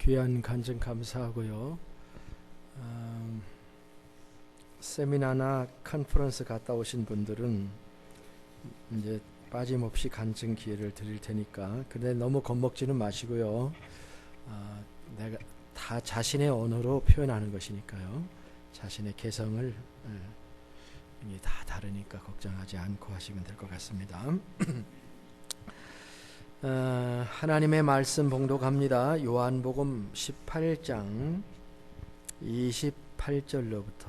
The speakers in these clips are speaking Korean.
귀한 간증 감사하고요. 세미나나 컨퍼런스 갔다 오신 분들은 이제 빠짐없이 간증 기회를 드릴 테니까, 근데 너무 겁먹지는 마시고요. 내가 다 자신의 언어로 표현하는 것이니까요. 자신의 개성을 이게 다 다르니까 걱정하지 않고 하시면 될 것 같습니다. 하나님의 말씀 봉독합니다. 요한복음 18장 28절로부터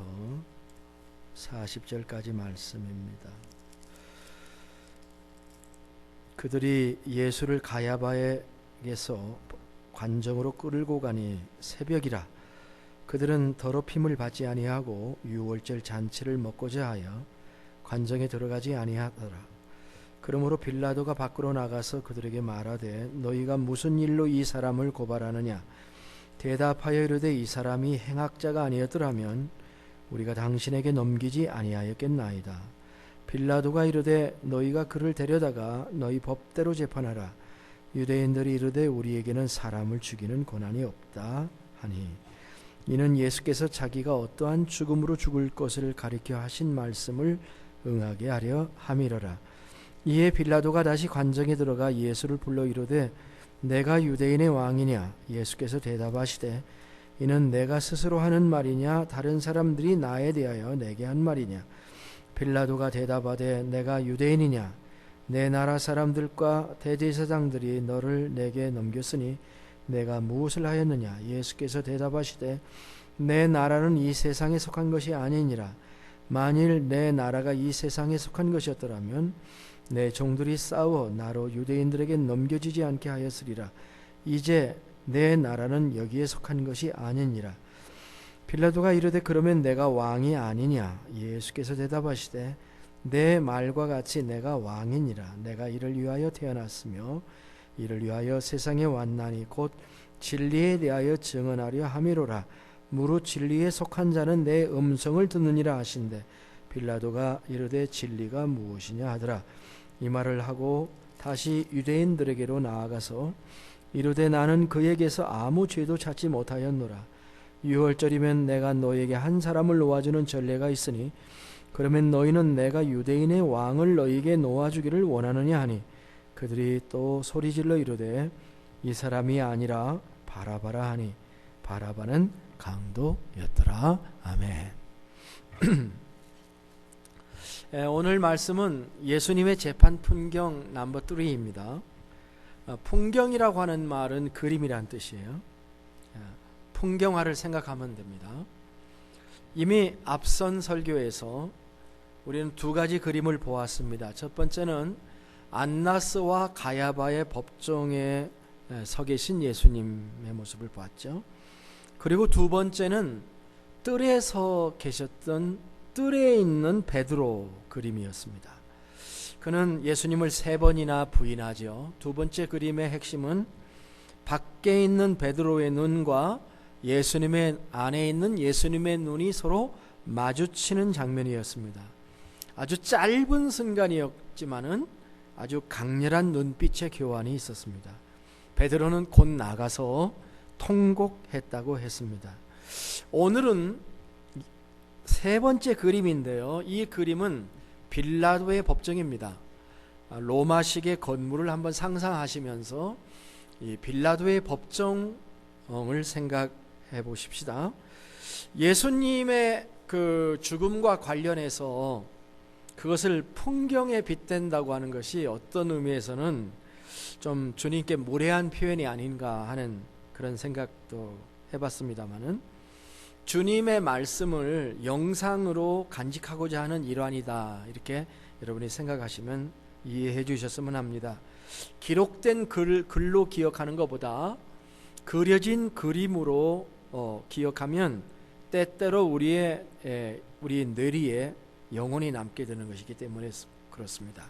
40절까지 말씀입니다. 그들이 예수를 가야바에게서 관정으로 끌고 가니 새벽이라. 그들은 더럽힘을 받지 아니하고 유월절 잔치를 먹고자 하여 관정에 들어가지 아니하더라. 그러므로 빌라도가 밖으로 나가서 그들에게 말하되 너희가 무슨 일로 이 사람을 고발하느냐. 대답하여 이르되 이 사람이 행악자가 아니었더라면 우리가 당신에게 넘기지 아니하였겠나이다. 빌라도가 이르되 너희가 그를 데려다가 너희 법대로 재판하라. 유대인들이 이르되 우리에게는 사람을 죽이는 권한이 없다 하니, 이는 예수께서 자기가 어떠한 죽음으로 죽을 것을 가리켜 하신 말씀을 응하게 하려 함이러라. 이에 빌라도가 다시 관정에 들어가 예수를 불러 이르되 내가 유대인의 왕이냐. 예수께서 대답하시되 이는 내가 스스로 하는 말이냐 다른 사람들이 나에 대하여 내게 한 말이냐. 빌라도가 대답하되 내가 유대인이냐. 내 나라 사람들과 대제사장들이 너를 내게 넘겼으니 내가 무엇을 하였느냐. 예수께서 대답하시되 내 나라는 이 세상에 속한 것이 아니니라. 만일 내 나라가 이 세상에 속한 것이었더라면 내 종들이 싸워 나로 유대인들에게 넘겨지지 않게 하였으리라. 이제 내 나라는 여기에 속한 것이 아니니라. 빌라도가 이르되 그러면 내가 왕이 아니냐. 예수께서 대답하시되 내 말과 같이 내가 왕이니라. 내가 이를 위하여 태어났으며 이를 위하여 세상에 왔나니 곧 진리에 대하여 증언하려 함이로라. 무릇 진리에 속한 자는 내 음성을 듣느니라 하신대. 빌라도가 이르되 진리가 무엇이냐 하더라. 이 말을 하고 다시 유대인들에게로 나아가서 이르되 나는 그에게서 아무 죄도 찾지 못하였노라. 유월절이면 내가 너에게 한 사람을 놓아주는 전례가 있으니 그러면 너희는 내가 유대인의 왕을 너희에게 놓아주기를 원하느냐 하니, 그들이 또 소리질러 이르되 이 사람이 아니라 바라바라 하니, 바라바는 강도였더라. 아멘. 오늘 말씀은 예수님의 재판 풍경 넘버 3입니다. 풍경이라고 하는 말은 그림이란 뜻이에요. 풍경화를 생각하면 됩니다. 이미 앞선 설교에서 우리는 두 가지 그림을 보았습니다. 첫 번째는 안나스와 가야바의 법정에 서 계신 예수님의 모습을 보았죠. 그리고 두 번째는 뜰에 서 계셨던 뜰에 있는 베드로 그림이었습니다. 그는 예수님을 3번이나 부인하죠. 두 번째 그림의 핵심은 밖에 있는 베드로의 눈과 예수님의 안에 있는 예수님의 눈이 서로 마주치는 장면이었습니다. 아주 짧은 순간이었지만은 아주 강렬한 눈빛의 교환이 있었습니다. 베드로는 곧 나가서 통곡했다고 했습니다. 오늘은 세 번째 그림인데요. 이 그림은 빌라도의 법정입니다. 로마식의 건물을 한번 상상하시면서 이 빌라도의 법정을 생각해 보십시다. 예수님의 그 죽음과 관련해서 그것을 풍경에 빗댄다고 하는 것이 어떤 의미에서는 좀 주님께 무례한 표현이 아닌가 하는 그런 생각도 해봤습니다마는, 주님의 말씀을 영상으로 간직하고자 하는 일환이다, 이렇게 여러분이 생각하시면 이해해 주셨으면 합니다. 기록된 글로 기억하는 것보다 그려진 그림으로 기억하면 때때로 우리 뇌리에 영혼이 남게 되는 것이기 때문에 그렇습니다.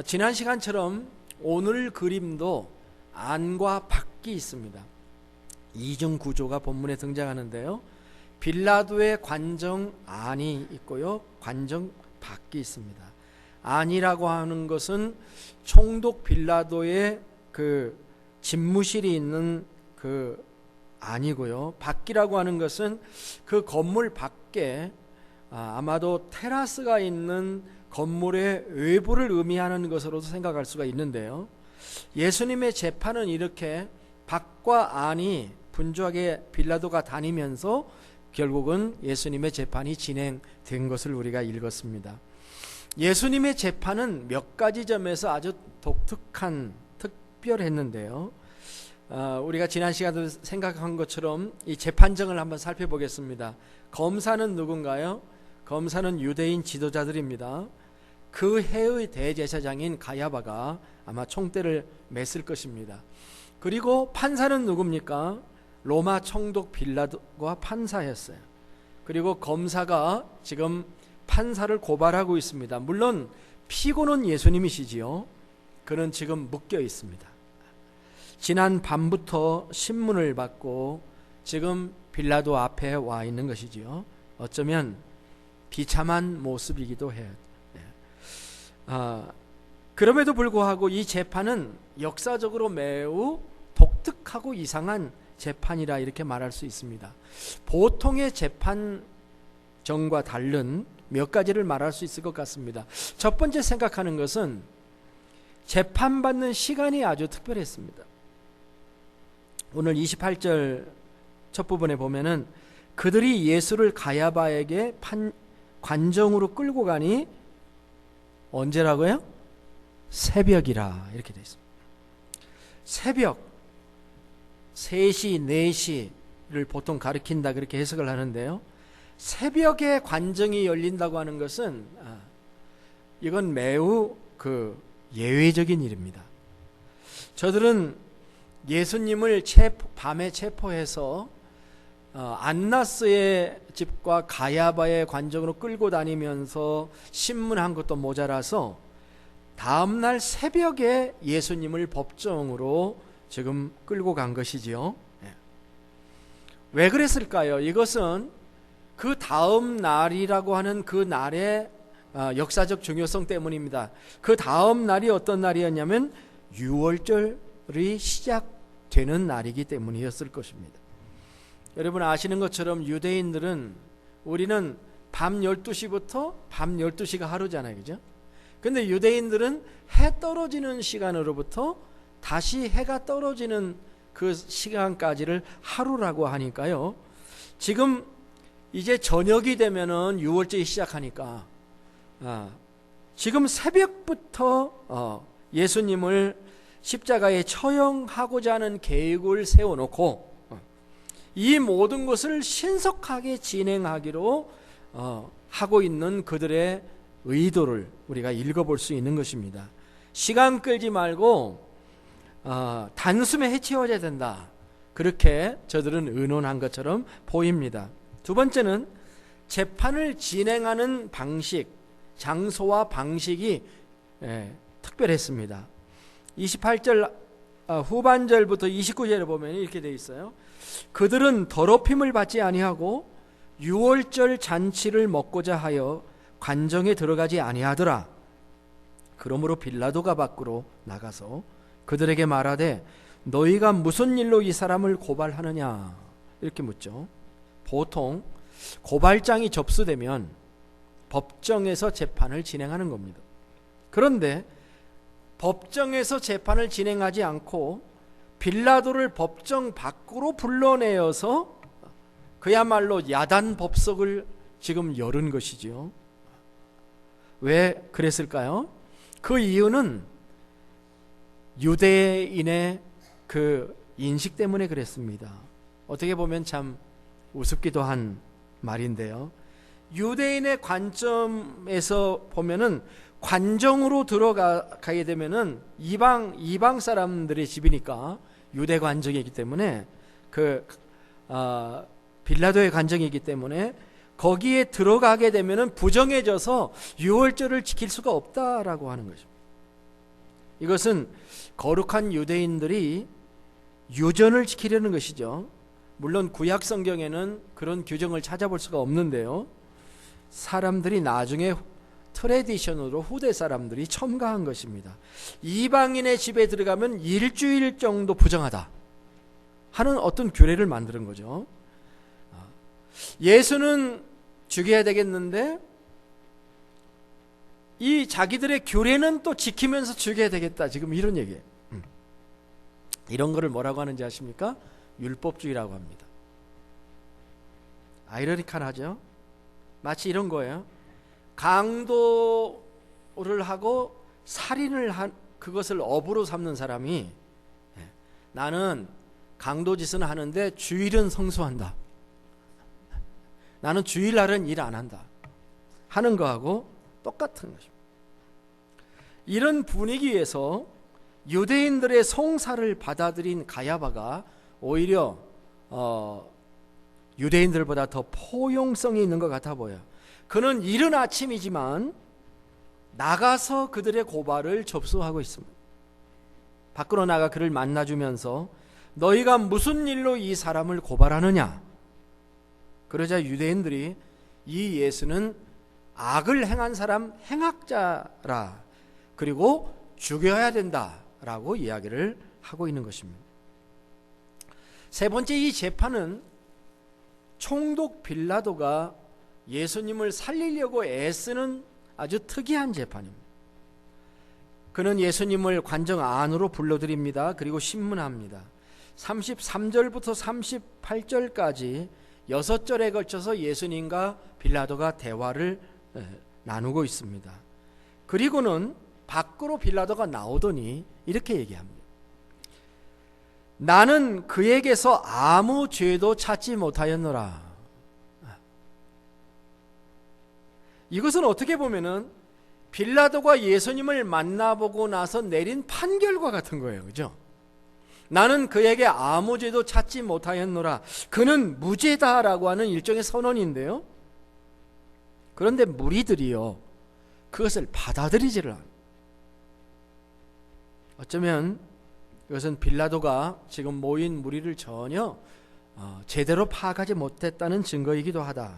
지난 시간처럼 오늘 그림도 안과 밖이 있습니다. 이중 구조가 본문에 등장하는데요. 빌라도의 관정 안이 있고요, 관정 밖이 있습니다. 안이라고 하는 것은 총독 빌라도의 그 집무실이 있는 그 아니고요. 밖이라고 하는 것은 그 건물 밖에 아마도 테라스가 있는 건물의 외부를 의미하는 것으로도 생각할 수가 있는데요. 예수님의 재판은 이렇게 밖과 안이 분주하게 빌라도가 다니면서 결국은 예수님의 재판이 진행된 것을 우리가 읽었습니다. 예수님의 재판은 몇 가지 점에서 아주 특별했는데요. 우리가 지난 시간에도 생각한 것처럼 이 재판정을 한번 살펴보겠습니다. 검사는 누군가요? 검사는 유대인 지도자들입니다. 그 해의 대제사장인 가야바가 아마 총대를 맸을 것입니다. 그리고 판사는 누굽니까? 로마 총독 빌라도가 판사였어요. 그리고 검사가 지금 판사를 고발하고 있습니다. 물론 피고는 예수님이시지요. 그는 지금 묶여 있습니다. 지난 밤부터 신문을 받고 지금 빌라도 앞에 와 있는 것이지요. 어쩌면 비참한 모습이기도 해요. 그럼에도 불구하고 이 재판은 역사적으로 매우 독특하고 이상한 재판이라 이렇게 말할 수 있습니다. 보통의 재판정과 다른 몇 가지를 말할 수 있을 것 같습니다. 첫 번째 생각하는 것은 재판받는 시간이 아주 특별했습니다. 오늘 28절 첫 부분에 보면은 그들이 예수를 가야바에게 관정으로 끌고 가니 언제라고요? 새벽이라 이렇게 되어 있습니다. 새벽 3시, 4시를 보통 가리킨다 그렇게 해석을 하는데요. 새벽에 관정이 열린다고 하는 것은 이건 매우 예외적인 일입니다. 저들은 예수님을 밤에 체포해서 안나스의 집과 가야바의 관정으로 끌고 다니면서 신문한 것도 모자라서 다음날 새벽에 예수님을 법정으로 지금 끌고 간 것이지요. 왜 그랬을까요? 이것은 그 다음 날이라고 하는 그 날의 역사적 중요성 때문입니다. 그 다음 날이 어떤 날이었냐면 유월절이 시작되는 날이기 때문이었을 것입니다. 여러분 아시는 것처럼 유대인들은 우리는 밤 12시부터 밤 12시가 하루잖아요. 그죠? 근데 유대인들은 해 떨어지는 시간으로부터 다시 해가 떨어지는 그 시간까지를 하루라고 하니까요. 지금 이제 저녁이 되면은 유월절이 시작하니까 지금 새벽부터 예수님을 십자가에 처형하고자 하는 계획을 세워놓고 이 모든 것을 신속하게 진행하기로 하고 있는 그들의 의도를 우리가 읽어볼 수 있는 것입니다. 시간 끌지 말고 단숨에 해치워야 된다. 그렇게 저들은 의논한 것처럼 보입니다. 두 번째는 재판을 진행하는 방식, 장소와 방식이 특별했습니다. 28절 후반절부터 29절에 보면 이렇게 되어 있어요. 그들은 더럽힘을 받지 아니하고 유월절 잔치를 먹고자 하여 관정에 들어가지 아니하더라. 그러므로 빌라도가 밖으로 나가서 그들에게 말하되 너희가 무슨 일로 이 사람을 고발하느냐 이렇게 묻죠. 보통 고발장이 접수되면 법정에서 재판을 진행하는 겁니다. 그런데 법정에서 재판을 진행하지 않고 빌라도를 법정 밖으로 불러내어서 그야말로 야단 법석을 지금 열은 것이죠. 왜 그랬을까요? 그 이유는 유대인의 그 인식 때문에 그랬습니다. 어떻게 보면 참 우습기도 한 말인데요. 유대인의 관점에서 보면은 관정으로 들어가게 되면은 이방 사람들의 집이니까 유대 관정이기 때문에 빌라도의 관정이기 때문에 거기에 들어가게 되면은 부정해져서 유월절을 지킬 수가 없다라고 하는 것입니다. 이것은 거룩한 유대인들이 유전을 지키려는 것이죠. 물론 구약 성경에는 그런 규정을 찾아볼 수가 없는데요. 사람들이 나중에 트레디션으로 후대 사람들이 첨가한 것입니다. 이방인의 집에 들어가면 일주일 정도 부정하다. 하는 어떤 규례를 만드는 거죠. 예수는 죽여야 되겠는데 이 자기들의 규례는 또 지키면서 죽여야 되겠다. 지금 이런 얘기예요. 이런 거를 뭐라고 하는지 아십니까? 율법주의라고 합니다. 아이러니컬하죠? 마치 이런 거예요. 강도를 하고 살인을 한 그것을 업으로 삼는 사람이 나는 강도짓은 하는데 주일은 성수한다. 나는 주일날은 일 안 한다. 하는 거하고 똑같은 것입니다. 이런 분위기에서 유대인들의 송사를 받아들인 가야바가 오히려 유대인들보다 더 포용성이 있는 것 같아 보여요. 그는 이른 아침이지만 나가서 그들의 고발을 접수하고 있습니다. 밖으로 나가 그를 만나주면서 너희가 무슨 일로 이 사람을 고발하느냐? 그러자 유대인들이 이 예수는 악을 행한 사람 행악자라, 그리고 죽여야 된다라고 이야기를 하고 있는 것입니다. 세 번째, 이 재판은 총독 빌라도가 예수님을 살리려고 애쓰는 아주 특이한 재판입니다. 그는 예수님을 관정 안으로 불러들입니다. 그리고 신문합니다. 33절부터 38절까지 6절에 걸쳐서 예수님과 빌라도가 대화를 나누고 있습니다. 그리고는 밖으로 빌라도가 나오더니 이렇게 얘기합니다. 나는 그에게서 아무 죄도 찾지 못하였노라. 이것은 어떻게 보면은 빌라도가 예수님을 만나보고 나서 내린 판결과 같은 거예요. 그죠? 나는 그에게 아무 죄도 찾지 못하였노라. 그는 무죄다라고 하는 일종의 선언인데요. 그런데 무리들이요, 그것을 받아들이지를 않아요. 어쩌면 이것은 빌라도가 지금 모인 무리를 전혀 제대로 파악하지 못했다는 증거이기도 하다.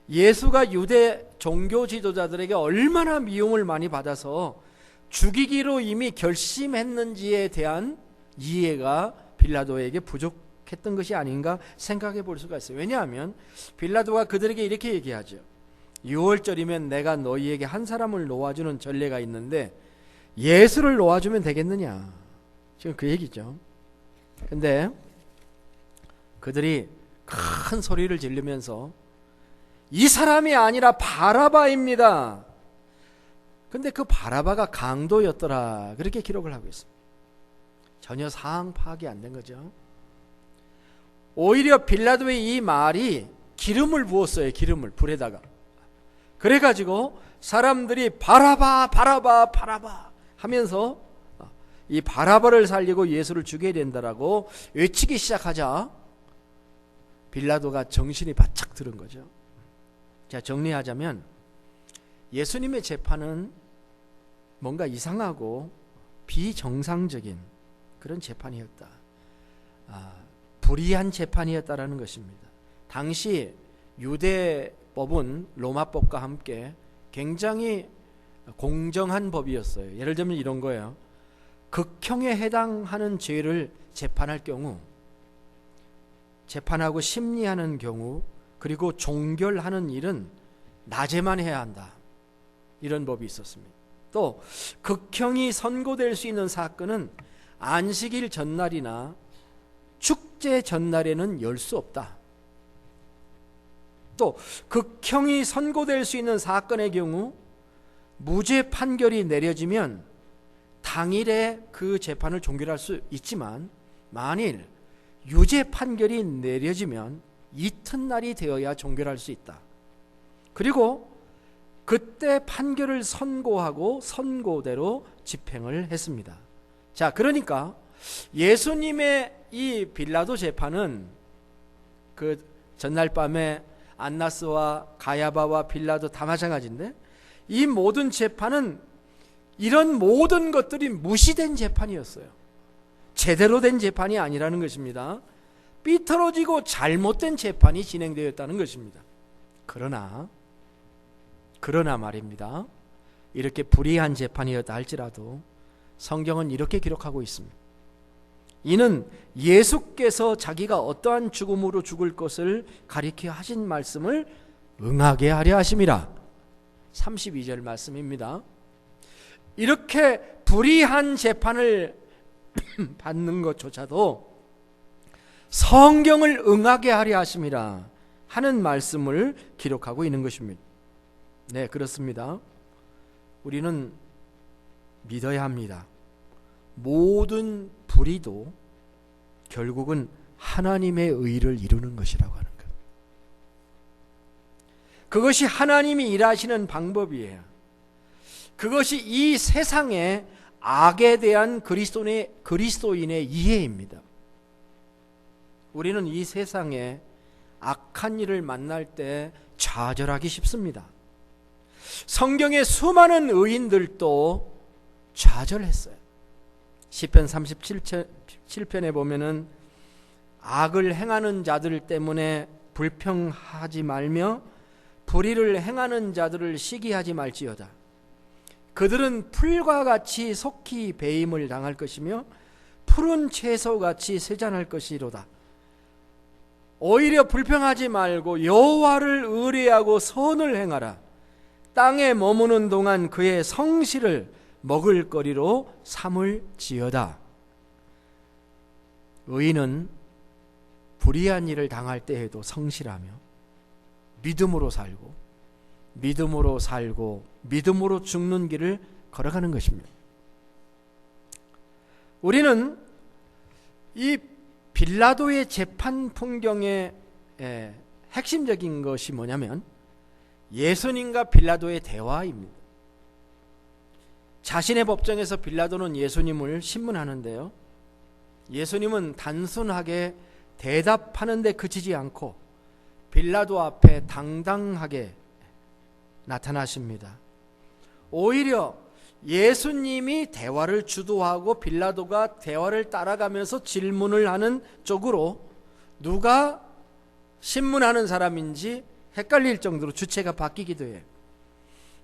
예수가 유대 종교 지도자들에게 얼마나 미움을 많이 받아서 죽이기로 이미 결심했는지에 대한 이해가 빌라도에게 부족했던 것이 아닌가 생각해 볼 수가 있어요. 왜냐하면 빌라도가 그들에게 이렇게 얘기하죠. 6월절이면 내가 너희에게 한 사람을 놓아주는 전례가 있는데 예수를 놓아주면 되겠느냐. 지금 그 얘기죠. 근데 그들이 큰 소리를 지르면서 이 사람이 아니라 바라바입니다. 근데 그 바라바가 강도였더라. 그렇게 기록을 하고 있습니다. 전혀 사항 파악이 안 된 거죠. 오히려 빌라도의 이 말이 기름을 부었어요. 기름을 불에다가. 그래가지고 사람들이 바라바 바라바 바라바 하면서 이 바라바를 살리고 예수를 죽여야 된다라고 외치기 시작하자 빌라도가 정신이 바짝 들은 거죠. 자, 정리하자면 예수님의 재판은 뭔가 이상하고 비정상적인 그런 재판이었다. 불의한 재판이었다라는 것입니다. 당시 유대법은 로마법과 함께 굉장히 공정한 법이었어요. 예를 들면 이런 거예요. 극형에 해당하는 죄를 재판할 경우, 재판하고 심리하는 경우, 그리고 종결하는 일은 낮에만 해야 한다. 이런 법이 있었습니다. 또 극형이 선고될 수 있는 사건은 안식일 전날이나 축제 전날에는 열 수 없다. 또 극형이 선고될 수 있는 사건의 경우 무죄 판결이 내려지면 당일에 그 재판을 종결할 수 있지만 만일 유죄 판결이 내려지면 이튿날이 되어야 종결할 수 있다. 그리고 그때 판결을 선고하고 선고대로 집행을 했습니다. 자, 그러니까 예수님의 이 빌라도 재판은 그 전날 밤에 안나스와 가야바와 빌라도 다 마찬가지인데 이 모든 재판은 이런 모든 것들이 무시된 재판이었어요. 제대로 된 재판이 아니라는 것입니다. 삐뚤어지고 잘못된 재판이 진행되었다는 것입니다. 그러나 말입니다. 이렇게 불의한 재판이었다 할지라도 성경은 이렇게 기록하고 있습니다. 이는 예수께서 자기가 어떠한 죽음으로 죽을 것을 가리켜 하신 말씀을 응하게 하려 하심이라. 32절 말씀입니다. 이렇게 불의한 재판을 받는 것조차도 성경을 응하게 하려 하심이라 하는 말씀을 기록하고 있는 것입니다. 네, 그렇습니다. 우리는 믿어야 합니다. 모든 불의도 결국은 하나님의 의를 이루는 것이라고 하는 것. 그것이 하나님이 일하시는 방법이에요. 그것이 이 세상의 악에 대한 그리스도인의 이해입니다. 우리는 이 세상에 악한 일을 만날 때 좌절하기 쉽습니다. 성경의 수많은 의인들도 좌절했어요. 시편 37편에 보면은 악을 행하는 자들 때문에 불평하지 말며 불의를 행하는 자들을 시기하지 말지어다. 그들은 풀과 같이 속히 배임을 당할 것이며 푸른 채소같이 세잔할 것이로다. 오히려 불평하지 말고 여호와를 의뢰하고 선을 행하라. 땅에 머무는 동안 그의 성실을 먹을거리로 삼을지어다. 의인은 불의한 일을 당할 때에도 성실하며 믿음으로 살고 믿음으로 죽는 길을 걸어가는 것입니다. 우리는 이 빌라도의 재판 풍경의 핵심적인 것이 뭐냐면 예수님과 빌라도의 대화입니다. 자신의 법정에서 빌라도는 예수님을 신문하는데요, 예수님은 단순하게 대답하는 데 그치지 않고 빌라도 앞에 당당하게 나타나십니다. 오히려 예수님이 대화를 주도하고 빌라도가 대화를 따라가면서 질문을 하는 쪽으로 누가 신문하는 사람인지 헷갈릴 정도로 주체가 바뀌기도 해요.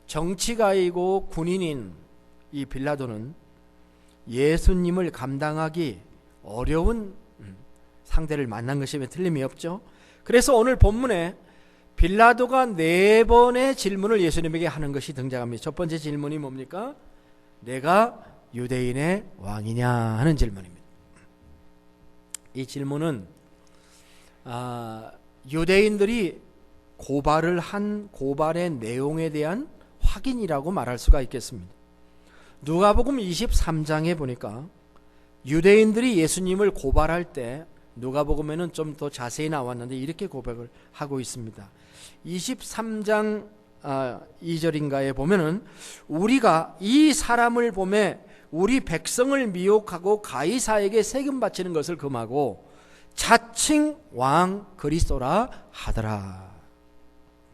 정치가이고 군인인 이 빌라도는 예수님을 감당하기 어려운 상대를 만난 것이면 틀림이 없죠. 그래서 오늘 본문에 빌라도가 4번의 질문을 예수님에게 하는 것이 등장합니다. 첫 번째 질문이 뭡니까? 내가 유대인의 왕이냐 하는 질문입니다. 이 질문은 유대인들이 고발을 한 고발의 내용에 대한 확인이라고 말할 수가 있겠습니다. 누가복음 23장에 보니까 유대인들이 예수님을 고발할 때 누가복음에는 좀 더 자세히 나왔는데 이렇게 고백을 하고 있습니다. 23장 2절인가에 보면은 우리가 이 사람을 보매 우리 백성을 미혹하고 가이사에게 세금 바치는 것을 금하고 자칭 왕 그리스도라 하더라.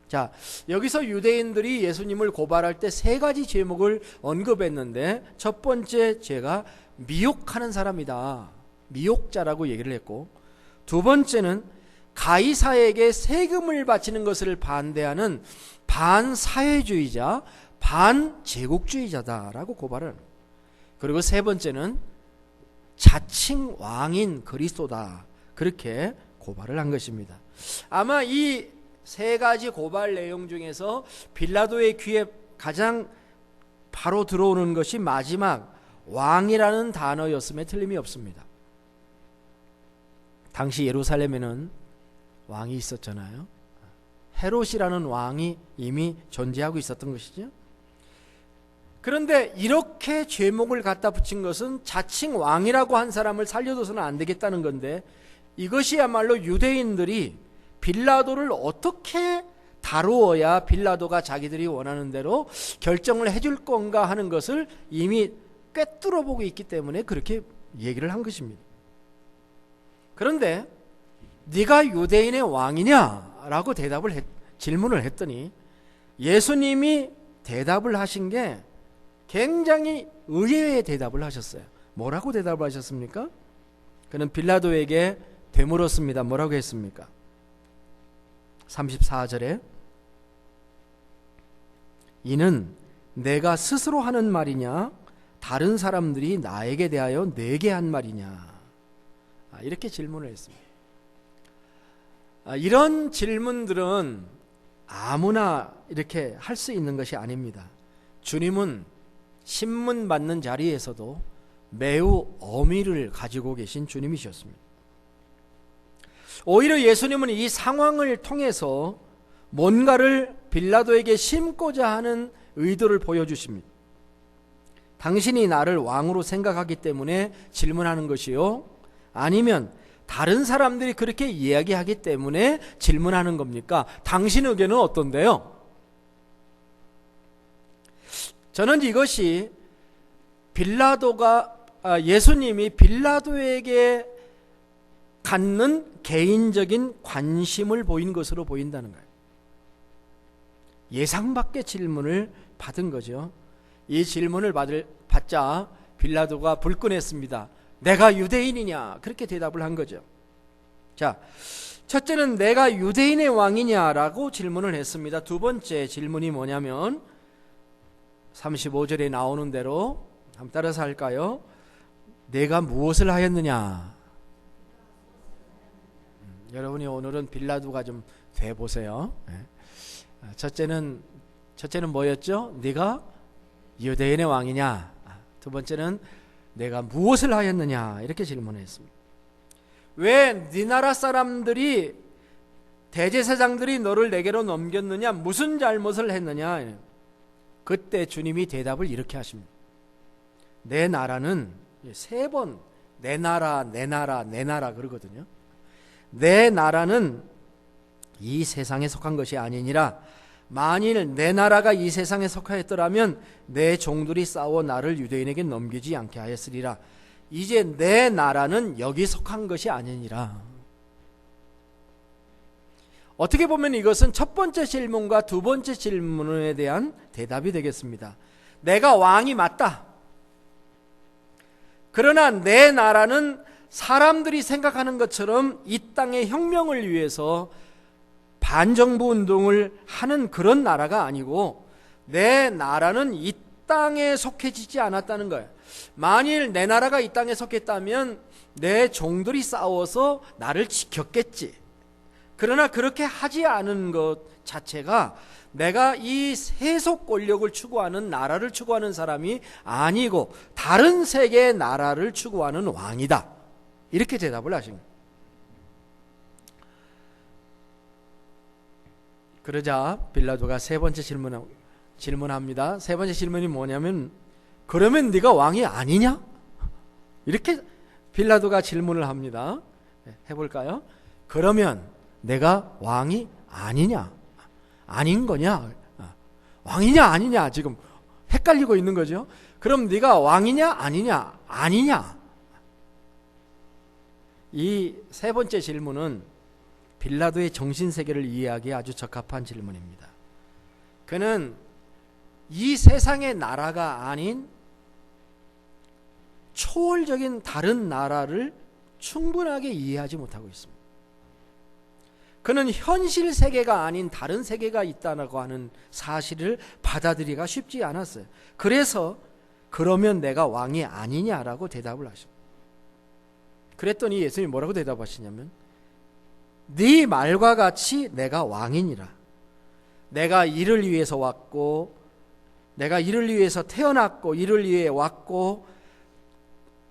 자, 여기서 유대인들이 예수님을 고발할 때 3가지 제목을 언급했는데 첫 번째 죄가 미혹하는 사람이다, 미혹자라고 얘기를 했고, 두 번째는 가이사에게 세금을 바치는 것을 반대하는 반사회주의자, 반제국주의자다라고 고발을 합니다. 그리고 세 번째는 자칭 왕인 그리스도다, 그렇게 고발을 한 것입니다. 아마 이 3가지 고발 내용 중에서 빌라도의 귀에 가장 바로 들어오는 것이 마지막 왕이라는 단어였음에 틀림이 없습니다. 당시 예루살렘에는 왕이 있었잖아요. 헤롯이라는 왕이 이미 존재하고 있었던 것이죠. 그런데 이렇게 제목을 갖다 붙인 것은 자칭 왕이라고 한 사람을 살려둬서는 안 되겠다는 건데, 이것이야말로 유대인들이 빌라도를 어떻게 다루어야 빌라도가 자기들이 원하는 대로 결정을 해줄 건가 하는 것을 이미 꿰뚫어 보고 있기 때문에 그렇게 얘기를 한 것입니다. 그런데 네가 유대인의 왕이냐라고 질문을 했더니 예수님이 대답을 하신 게 굉장히 의외의 대답을 하셨어요. 뭐라고 대답을 하셨습니까? 그는 빌라도에게 되물었습니다. 뭐라고 했습니까? 34절에 이는 내가 스스로 하는 말이냐 다른 사람들이 나에게 대하여 내게 한 말이냐. 이렇게 질문을 했습니다. 이런 질문들은 아무나 이렇게 할 수 있는 것이 아닙니다. 주님은 신문 받는 자리에서도 매우 어미를 가지고 계신 주님이셨습니다. 오히려 예수님은 이 상황을 통해서 뭔가를 빌라도에게 심고자 하는 의도를 보여주십니다. 당신이 나를 왕으로 생각하기 때문에 질문하는 것이요? 아니면 다른 사람들이 그렇게 이야기하기 때문에 질문하는 겁니까? 당신 의견은 어떤데요? 저는 이것이 예수님이 빌라도에게 갖는 개인적인 관심을 보인 것으로 보인다는 거예요. 예상 밖의 질문을 받은 거죠. 이 질문을 받자 빌라도가 불끈했습니다. 내가 유대인이냐? 그렇게 대답을 한 거죠. 자, 첫째는 내가 유대인의 왕이냐라고 질문을 했습니다. 두 번째 질문이 뭐냐면 35절에 나오는 대로 한번 따라서 할까요? 내가 무엇을 하였느냐? 여러분이 오늘은 빌라도가 좀 돼보세요. 첫째는 뭐였죠? 네가 유대인의 왕이냐? 두 번째는 내가 무엇을 하였느냐? 이렇게 질문했습니다. 왜 네 나라 사람들이 대제사장들이 너를 내게로 넘겼느냐? 무슨 잘못을 했느냐? 그때 주님이 대답을 이렇게 하십니다. 내 나라는 세 번 내 나라 내 나라 내 나라 그러거든요. 내 나라는 이 세상에 속한 것이 아니니라. 만일 내 나라가 이 세상에 속하였더라면 내 종들이 싸워 나를 유대인에게 넘기지 않게 하였으리라. 이제 내 나라는 여기 속한 것이 아니니라. 어떻게 보면 이것은 첫 번째 질문과 두 번째 질문에 대한 대답이 되겠습니다. 내가 왕이 맞다. 그러나 내 나라는 사람들이 생각하는 것처럼 이 땅의 혁명을 위해서 반정부 운동을 하는 그런 나라가 아니고 내 나라는 이 땅에 속해지지 않았다는 거예요. 만일 내 나라가 이 땅에 속했다면 내 종들이 싸워서 나를 지켰겠지. 그러나 그렇게 하지 않은 것 자체가 내가 이 세속 권력을 추구하는 나라를 추구하는 사람이 아니고 다른 세계의 나라를 추구하는 왕이다. 이렇게 대답을 하신 거예요. 그러자 빌라도가 세 번째 질문합니다. 세 번째 질문이 뭐냐면 그러면 네가 왕이 아니냐? 이렇게 빌라도가 질문을 합니다. 해볼까요? 그러면 내가 왕이 아니냐? 아닌 거냐? 왕이냐 아니냐? 지금 헷갈리고 있는 거죠. 그럼 네가 왕이냐 아니냐? 아니냐? 이 세 번째 질문은 빌라도의 정신세계를 이해하기에 아주 적합한 질문입니다. 그는 이 세상의 나라가 아닌 초월적인 다른 나라를 충분하게 이해하지 못하고 있습니다. 그는 현실 세계가 아닌 다른 세계가 있다고 하는 사실을 받아들이기가 쉽지 않았어요. 그래서 그러면 내가 왕이 아니냐라고 대답을 하십니다. 그랬더니 예수님이 뭐라고 대답하시냐면 네 말과 같이 내가 왕이니라. 내가 이를 위해서 왔고 내가 이를 위해서 태어났고 이를 위해 왔고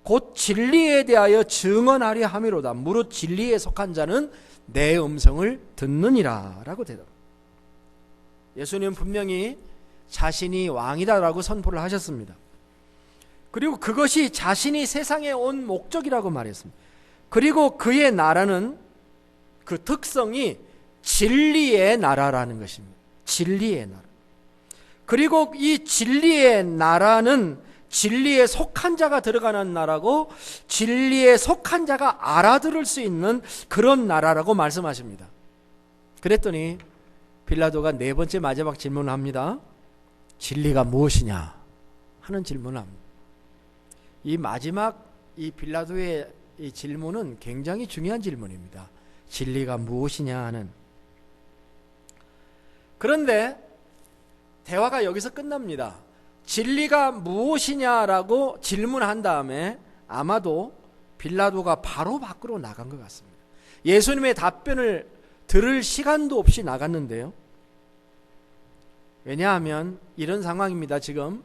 곧 진리에 대하여 증언하려 함이로다. 무릇 진리에 속한 자는 내 음성을 듣느니라 라고 대답합니다. 예수님은 분명히 자신이 왕이다라고 선포를 하셨습니다. 그리고 그것이 자신이 세상에 온 목적이라고 말했습니다. 그리고 그의 나라는 그 특성이 진리의 나라라는 것입니다. 진리의 나라. 그리고 이 진리의 나라는 진리에 속한 자가 들어가는 나라고 진리에 속한 자가 알아들을 수 있는 그런 나라라고 말씀하십니다. 그랬더니 빌라도가 네 번째 마지막 질문을 합니다. 진리가 무엇이냐 하는 질문을 합니다. 이 마지막 이 빌라도의 이 질문은 굉장히 중요한 질문입니다. 진리가 무엇이냐 하는. 그런데 대화가 여기서 끝납니다. 진리가 무엇이냐라고 질문한 다음에 아마도 빌라도가 바로 밖으로 나간 것 같습니다. 예수님의 답변을 들을 시간도 없이 나갔는데요. 왜냐하면 이런 상황입니다. 지금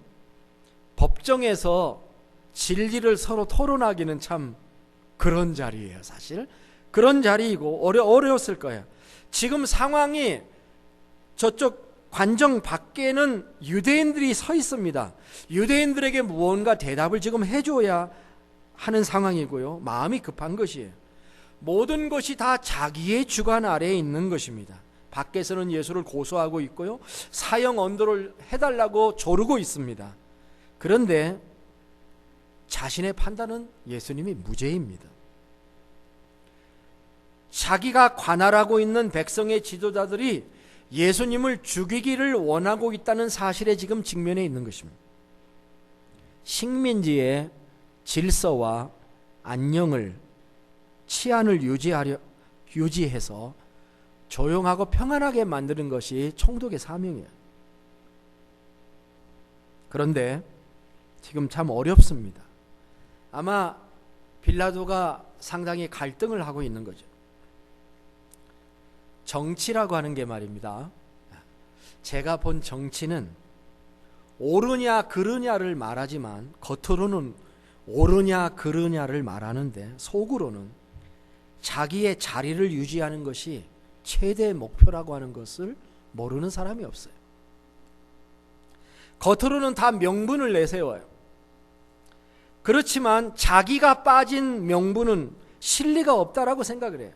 법정에서 진리를 서로 토론하기는 참 그런 자리예요. 사실 그런 자리이고 어려웠을 거예요. 지금 상황이 저쪽 관정 밖에는 유대인들이 서 있습니다. 유대인들에게 무언가 대답을 지금 해줘야 하는 상황이고요. 마음이 급한 것이에요. 모든 것이 다 자기의 주관 아래에 있는 것입니다. 밖에서는 예수를 고소하고 있고요. 사형 언도를 해달라고 조르고 있습니다. 그런데 자신의 판단은 예수님이 무죄입니다. 자기가 관할하고 있는 백성의 지도자들이 예수님을 죽이기를 원하고 있다는 사실에 지금 직면해 있는 것입니다. 식민지의 질서와 안녕을, 치안을 유지해서 조용하고 평안하게 만드는 것이 총독의 사명이에요. 그런데 지금 참 어렵습니다. 아마 빌라도가 상당히 갈등을 하고 있는 거죠. 정치라고 하는 게 말입니다. 제가 본 정치는 옳으냐 그르냐를 말하지만 겉으로는 옳으냐 그르냐를 말하는데 속으로는 자기의 자리를 유지하는 것이 최대 목표라고 하는 것을 모르는 사람이 없어요. 겉으로는 다 명분을 내세워요. 그렇지만 자기가 빠진 명분은 실리가 없다라고 생각을 해요.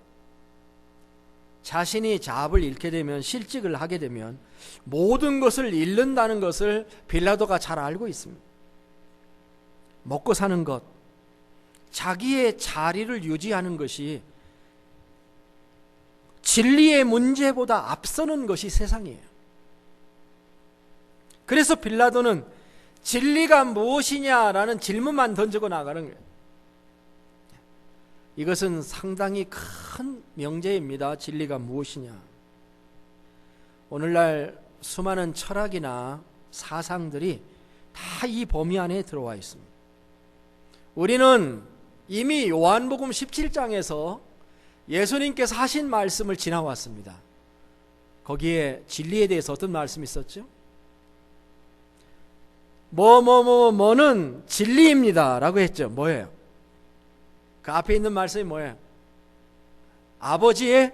자신이 자업을 잃게 되면, 실직을 하게 되면 모든 것을 잃는다는 것을 빌라도가 잘 알고 있습니다. 먹고 사는 것, 자기의 자리를 유지하는 것이 진리의 문제보다 앞서는 것이 세상이에요. 그래서 빌라도는 진리가 무엇이냐라는 질문만 던지고 나가는 거예요. 이것은 상당히 큰 명제입니다. 진리가 무엇이냐. 오늘날 수많은 철학이나 사상들이 다 이 범위 안에 들어와 있습니다. 우리는 이미 요한복음 17장에서 예수님께서 하신 말씀을 지나왔습니다. 거기에 진리에 대해서 어떤 말씀이 있었죠? 뭐는 진리입니다 라고 했죠. 뭐예요? 그 앞에 있는 말씀이 뭐예요? 아버지의,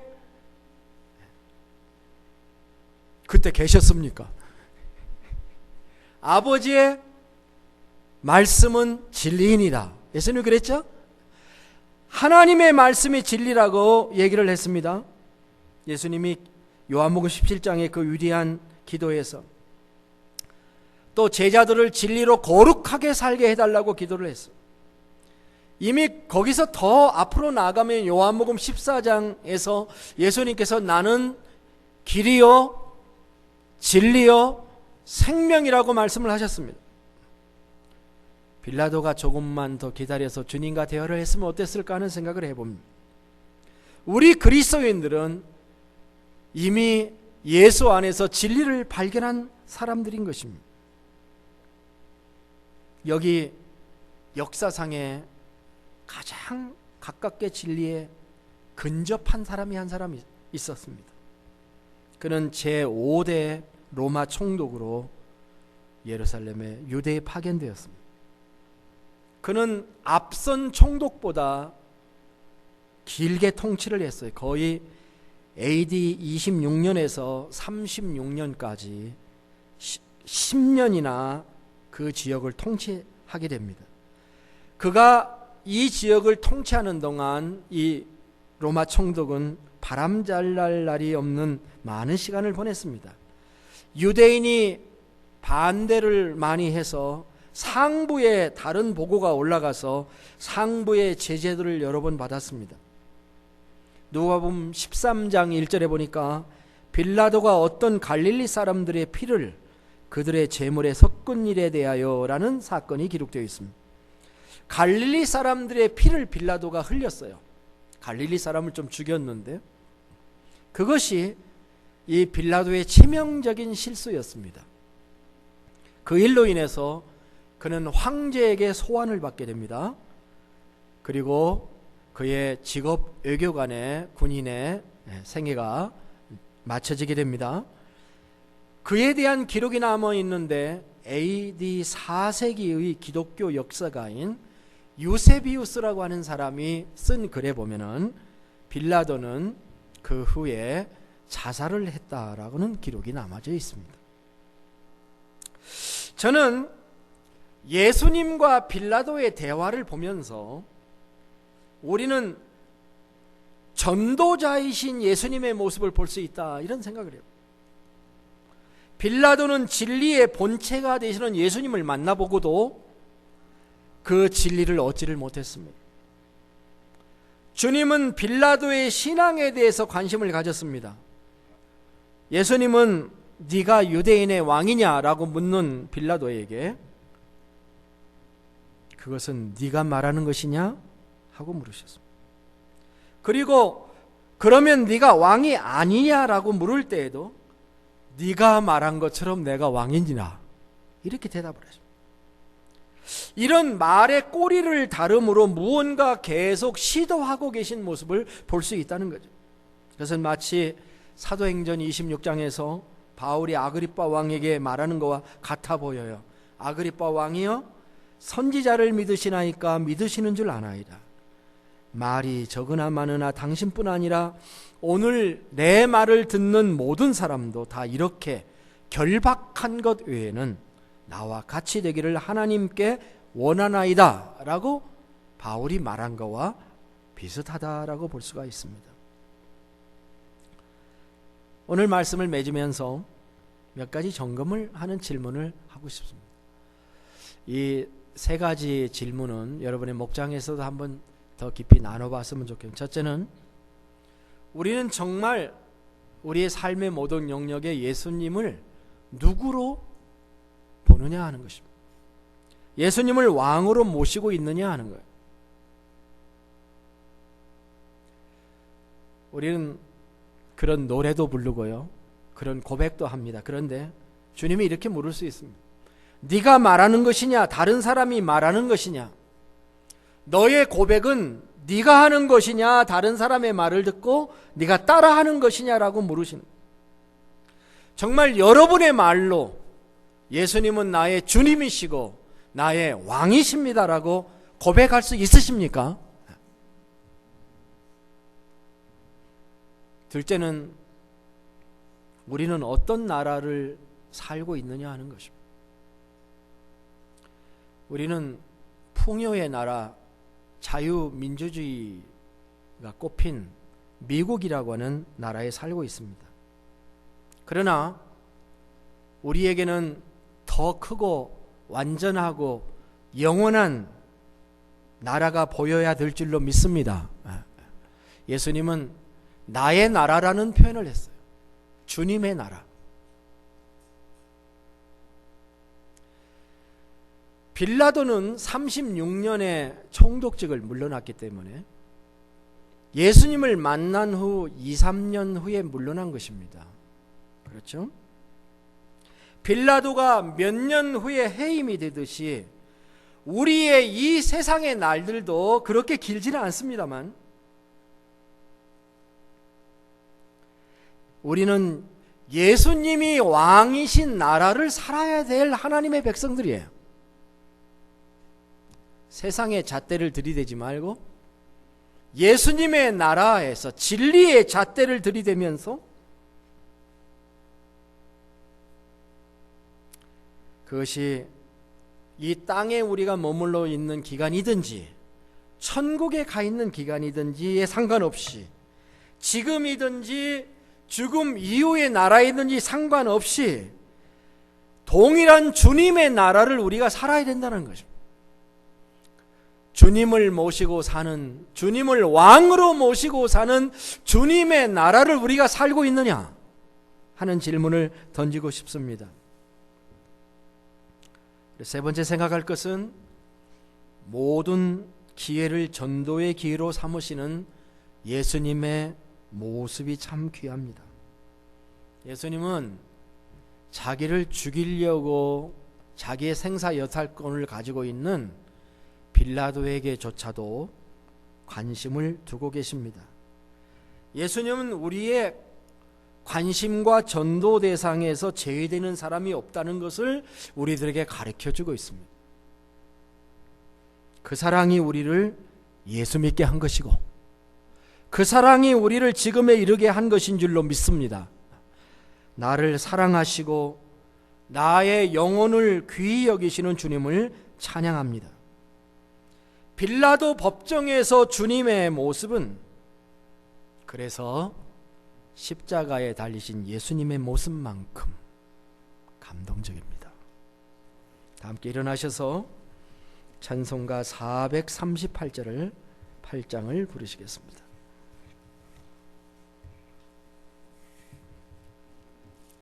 그때 계셨습니까? 아버지의 말씀은 진리이니라. 예수님이 그랬죠? 하나님의 말씀이 진리라고 얘기를 했습니다. 예수님이 요한복음 17장의 그 위대한 기도에서 또 제자들을 진리로 거룩하게 살게 해달라고 기도를 했어요. 이미 거기서 더 앞으로 나가면 요한복음 14장에서 예수님께서 나는 길이요 진리요 생명이라고 말씀을 하셨습니다. 빌라도가 조금만 더 기다려서 주님과 대화를 했으면 어땠을까 하는 생각을 해봅니다. 우리 그리스도인들은 이미 예수 안에서 진리를 발견한 사람들인 것입니다. 여기 역사상에 가장 가깝게 진리에 근접한 사람이 한 사람이 있었습니다. 그는 제5대 로마 총독으로 예루살렘에 유대에 파견되었습니다. 그는 앞선 총독보다 길게 통치를 했어요. 거의 AD 26년에서 36년까지 10년이나 그 지역을 통치하게 됩니다. 그가 이 지역을 통치하는 동안 이 로마 총독은 바람 잘 날 날이 없는 많은 시간을 보냈습니다. 유대인이 반대를 많이 해서 상부에 다른 보고가 올라가서 상부의 제재들을 여러 번 받았습니다. 누가복음 13장 1절에 보니까 빌라도가 어떤 갈릴리 사람들의 피를 그들의 제물에 섞은 일에 대하여 라는 사건이 기록되어 있습니다. 갈릴리 사람들의 피를 빌라도가 흘렸어요. 갈릴리 사람을 좀 죽였는데 그것이 이 빌라도의 치명적인 실수였습니다. 그 일로 인해서 그는 황제에게 소환을 받게 됩니다. 그리고 그의 직업 외교관의 군인의 생애가 맞춰지게 됩니다. 그에 대한 기록이 남아 있는데 AD 4세기의 기독교 역사가인 유세비우스라고 하는 사람이 쓴 글에 보면은 빌라도는 그 후에 자살을 했다라고는 기록이 남아져 있습니다. 저는 예수님과 빌라도의 대화를 보면서 우리는 전도자이신 예수님의 모습을 볼 수 있다, 이런 생각을 해요. 빌라도는 진리의 본체가 되시는 예수님을 만나보고도 그 진리를 얻지를 못했습니다. 주님은 빌라도의 신앙에 대해서 관심을 가졌습니다. 예수님은 네가 유대인의 왕이냐라고 묻는 빌라도에게 그것은 네가 말하는 것이냐 하고 물으셨습니다. 그리고 그러면 네가 왕이 아니냐라고 물을 때에도 네가 말한 것처럼 내가 왕이니라 이렇게 대답을 했습니다. 이런 말의 꼬리를 다름으로 무언가 계속 시도하고 계신 모습을 볼 수 있다는 거죠. 그것은 마치 사도행전 26장에서 바울이 아그리빠 왕에게 말하는 것과 같아 보여요. 아그리빠 왕이여, 선지자를 믿으시나이까 믿으시는 줄 아나이다. 말이 적으나 많으나 당신뿐 아니라 오늘 내 말을 듣는 모든 사람도 다 이렇게 결박한 것 외에는 나와 같이 되기를 하나님께 원하나이다 라고 바울이 말한 것과 비슷하다라고 볼 수가 있습니다. 오늘 말씀을 맺으면서 몇 가지 점검을 하는 질문을 하고 싶습니다. 이 세 가지 질문은 여러분의 목장에서도 한번 더 깊이 나눠봤으면 좋겠습니다. 첫째는 우리는 정말 우리의 삶의 모든 영역에 예수님을 누구로 보느냐 하는 것입니다. 예수님을 왕으로 모시고 있느냐 하는 거예요. 우리는 그런 노래도 부르고요, 그런 고백도 합니다. 그런데 주님이 이렇게 물을 수 있습니다. 네가 말하는 것이냐 다른 사람이 말하는 것이냐, 너의 고백은 네가 하는 것이냐 다른 사람의 말을 듣고 네가 따라하는 것이냐라고 물으신, 정말 여러분의 말로 예수님은 나의 주님이시고 나의 왕이십니다라고 고백할 수 있으십니까? 둘째는 우리는 어떤 나라를 살고 있느냐 하는 것입니다. 우리는 풍요의 나라, 자유민주주의가 꼽힌 미국이라고 하는 나라에 살고 있습니다. 그러나 우리에게는 더 크고 완전하고 영원한 나라가 보여야 될 줄로 믿습니다. 예수님은 나의 나라라는 표현을 했어요. 주님의 나라. 빌라도는 36년의 총독직을 물러났기 때문에 예수님을 만난 후 2, 3년 후에 물러난 것입니다. 그렇죠? 빌라도가 몇 년 후에 해임이 되듯이 우리의 이 세상의 날들도 그렇게 길지는 않습니다만 우리는 예수님이 왕이신 나라를 살아야 될 하나님의 백성들이에요. 세상의 잣대를 들이대지 말고 예수님의 나라에서 진리의 잣대를 들이대면서 그것이 이 땅에 우리가 머물러 있는 기간이든지 천국에 가 있는 기간이든지에 상관없이 지금이든지 죽음 이후의 나라이든지 상관없이 동일한 주님의 나라를 우리가 살아야 된다는 거죠. 주님을 모시고 사는, 주님을 왕으로 모시고 사는 주님의 나라를 우리가 살고 있느냐 하는 질문을 던지고 싶습니다. 세 번째 생각할 것은 모든 기회를 전도의 기회로 삼으시는 예수님의 모습이 참 귀합니다. 예수님은 자기를 죽이려고 자기의 생사 여탈권을 가지고 있는 빌라도에게조차도 관심을 두고 계십니다. 예수님은 우리의 관심과 전도 대상에서 제외되는 사람이 없다는 것을 우리들에게 가르쳐주고 있습니다. 그 사랑이 우리를 예수 믿게 한 것이고 그 사랑이 우리를 지금에 이르게 한 것인 줄로 믿습니다. 나를 사랑하시고 나의 영혼을 귀히 여기시는 주님을 찬양합니다. 빌라도 법정에서 주님의 모습은 그래서 십자가에 달리신 예수님의 모습만큼 감동적입니다. 다 함께 일어나셔서 찬송가 438절을 8장을 부르시겠습니다.